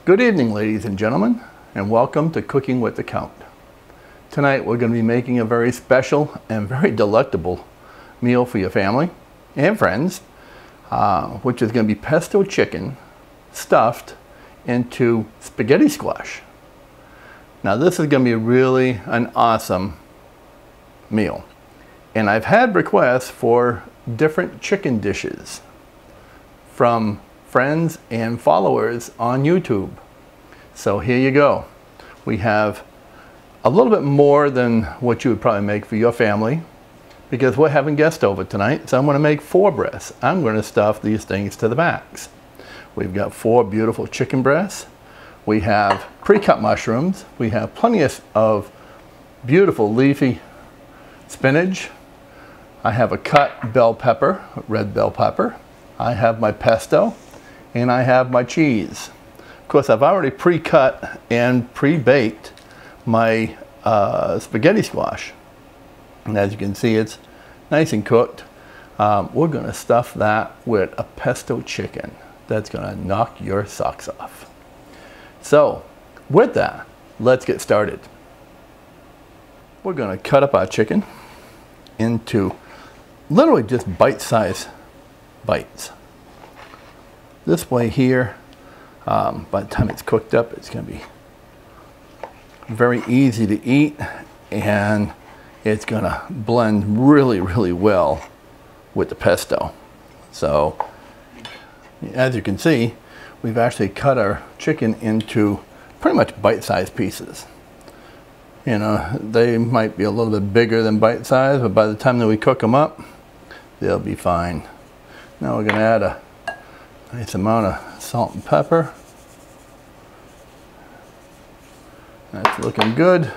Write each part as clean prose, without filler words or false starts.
Good evening, ladies and gentlemen, and welcome to Cooking with the Count. Tonight we're going to be making a very special and very delectable meal for your family and friends, which is going to be pesto chicken stuffed into spaghetti squash. Now this is going to be really an awesome meal, and I've had requests for different chicken dishes from friends and followers on YouTube. So here you go. We have a little bit more than what you would probably make for your family because we're having guests over tonight. So I'm going to make 4 breasts. I'm going to stuff these things to the max. We've got 4 beautiful chicken breasts. We have pre-cut mushrooms. We have plenty of beautiful leafy spinach. I have a cut bell pepper, red bell pepper. I have my pesto. And I have my cheese. Of course, I've already pre-cut and pre-baked my spaghetti squash. And as you can see, it's nice and cooked. We're gonna stuff that with a pesto chicken. That's gonna knock your socks off. So, with that, let's get started. We're gonna cut up our chicken into literally just bite-sized bites. This way here, by the time it's cooked up, it's going to be very easy to eat, and it's going to blend really, really well with the pesto. So, as you can see, we've actually cut our chicken into pretty much bite-sized pieces. You know, they might be a little bit bigger than bite-sized, but by the time that we cook them up, they'll be fine. Now we're going to add a nice amount of salt and pepper. That's looking good.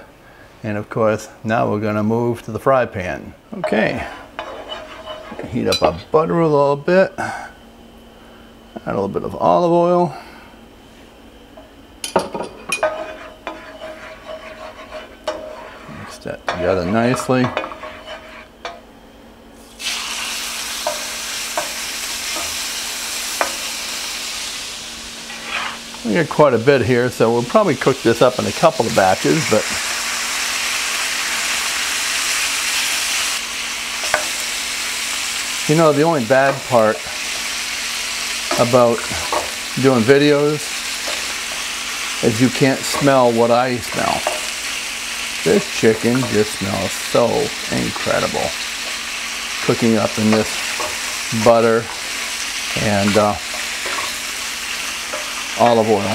And of course, now we're going to move to the fry pan. Okay. Heat up our butter a little bit. Add a little bit of olive oil. Mix that together nicely. We got quite a bit here, so we'll probably cook this up in a couple of batches, but you know, the only bad part about doing videos is you can't smell what I smell. This chicken just smells so incredible. Cooking up in this butter and olive oil.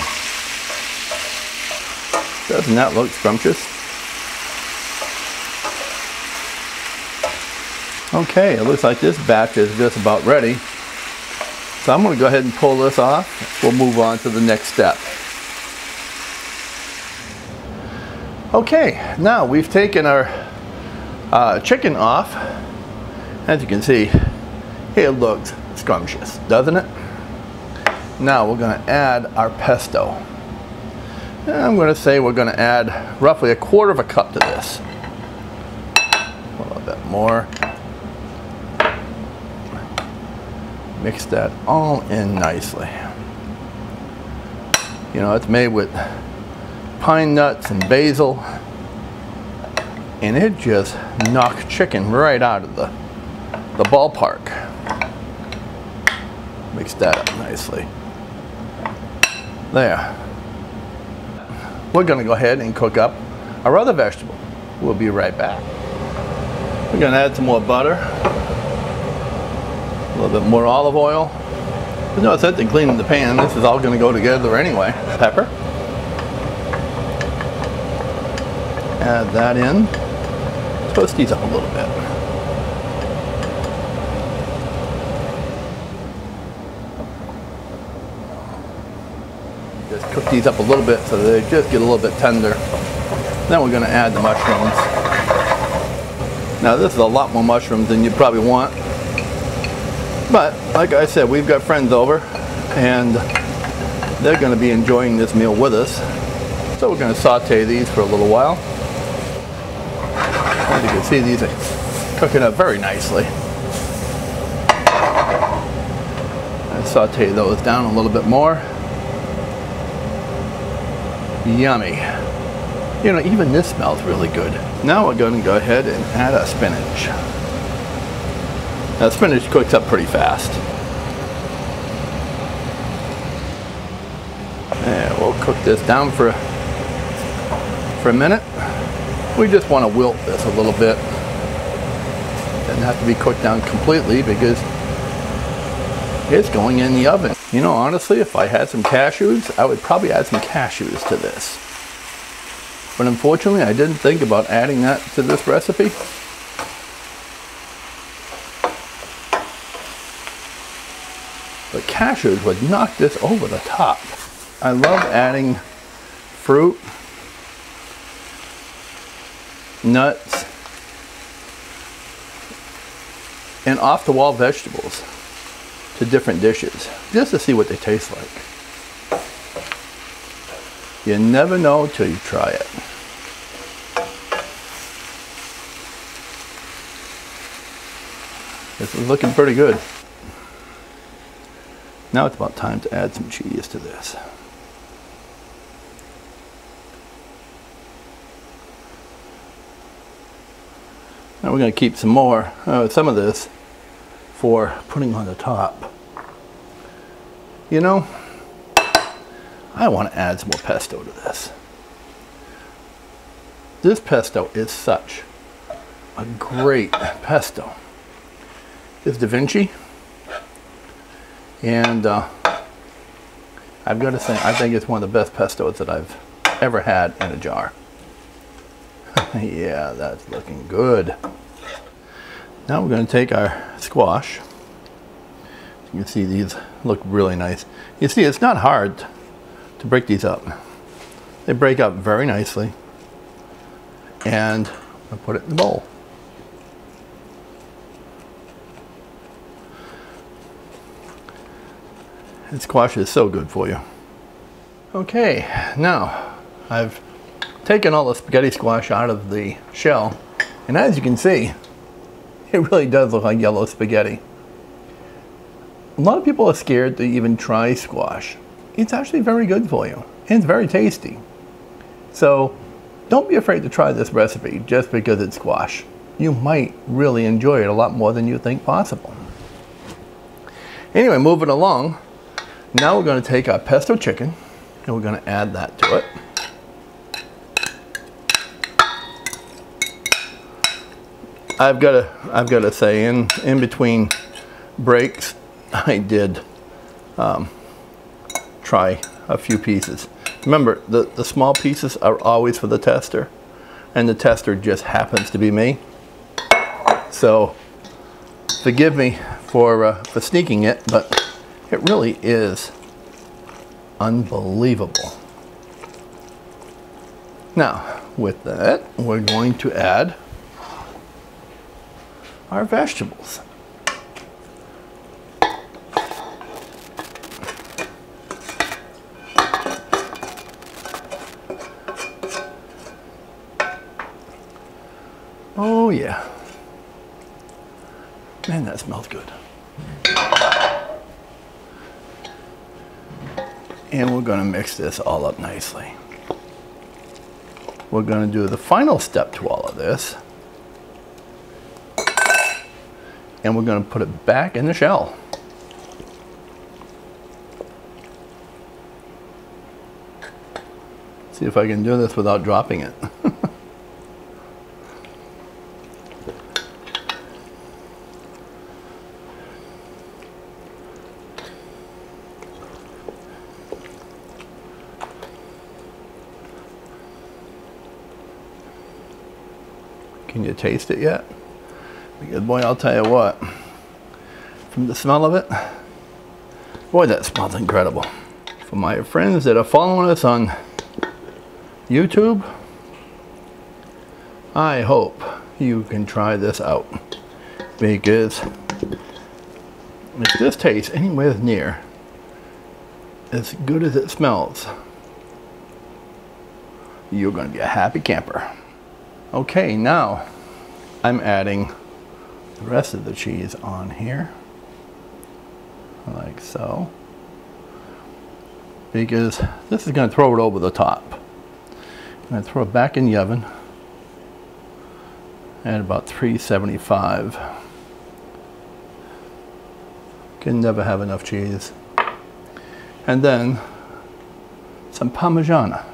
Doesn't that look scrumptious? Okay, it looks like this batch is just about ready. So I'm going to go ahead and pull this off. We'll move on to the next step. Okay, now we've taken our chicken off. As you can see, it looks scrumptious, doesn't it? Now we're going to add our pesto. And I'm going to say we're going to add roughly a 1/4 cup to this. A little bit more. Mix that all in nicely. You know, it's made with pine nuts and basil, and it just knocked chicken right out of the ballpark. Mix that up nicely. There. We're going to go ahead and cook up our other vegetable. We'll be right back. We're going to add some more butter, a little bit more olive oil. There's no sense in cleaning the pan. This is all going to go together anyway. Pepper. Add that in. Toast these up a little bit. Just cook these up a little bit so they just get a little bit tender. Then we're going to add the mushrooms. Now this is a lot more mushrooms than you probably want. But like I said, we've got friends over and they're going to be enjoying this meal with us. So we're going to saute these for a little while. As you can see, these are cooking up very nicely. And saute those down a little bit more. Yummy. You know, even this smells really good. Now we're going to go ahead and add our spinach. Now spinach cooks up pretty fast. And we'll cook this down for a minute. We just want to wilt this a little bit. Doesn't have to be cooked down completely because it's going in the oven. You know, honestly, if I had some cashews, I would probably add some cashews to this. But unfortunately, I didn't think about adding that to this recipe. But cashews would knock this over the top. I love adding fruit, nuts, and off-the-wall vegetables to different dishes, just to see what they taste like. You never know till you try it. This is looking pretty good. Now it's about time to add some cheese to this. Now we're going to keep some of this for putting on the top. You know, I want to add some more pesto to this. This pesto is such a great pesto. It's Da Vinci, and I've got to say, I think it's one of the best pestos that I've ever had in a jar. Yeah, that's looking good. Now we're going to take our squash. You can see these look really nice. You see, it's not hard to break these up. They break up very nicely. And I'll put it in the bowl. And squash is so good for you. Okay, now I've taken all the spaghetti squash out of the shell, and as you can see, it really does look like yellow spaghetti. A lot of people are scared to even try squash. It's actually very good for you, and it's very tasty. So don't be afraid to try this recipe just because it's squash. You might really enjoy it a lot more than you think possible. Anyway, moving along, now we're going to take our pesto chicken and we're going to add that to it. I've got to say, in between breaks, I did try a few pieces. Remember, the small pieces are always for the tester, and the tester just happens to be me. So forgive me for sneaking it, but it really is unbelievable. Now, with that, we're going to add our vegetables. Oh yeah. Man, that smells good. And we're going to mix this all up nicely. We're going to do the final step to all of this. And we're going to put it back in the shell. See if I can do this without dropping it. Can you taste it yet? Because boy, I'll tell you what, from the smell of it, boy, that smells incredible. For my friends that are following us on YouTube, I hope you can try this out, because if this tastes anywhere near as good as it smells, you're going to be a happy camper. Okay, now I'm adding the rest of the cheese on here, like so, because this is going to throw it over the top. And throw it back in the oven at about 375. Can never have enough cheese. And then some Parmigiana.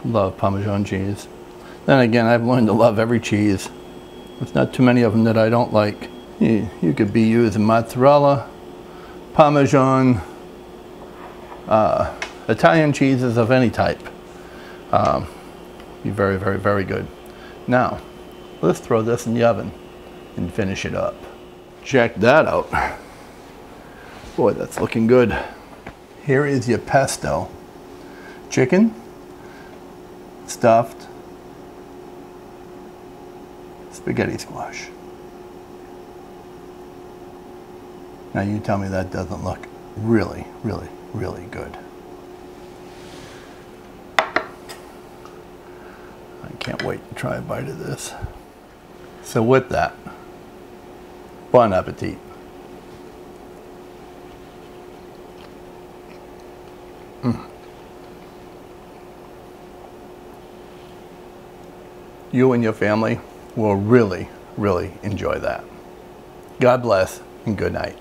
Love Parmesan cheese. Then again, I've learned to love every cheese. There's not too many of them that I don't like. You could be using mozzarella, Parmesan, Italian cheeses of any type. Be very, very, very good. Now, let's throw this in the oven and finish it up. Check that out. Boy, that's looking good. Here is your pesto. Chicken, stuffed spaghetti squash. Now you tell me that doesn't look really, really, really good. I can't wait to try a bite of this. So with that, bon appetit. You and your family will really, really enjoy that. God bless and good night.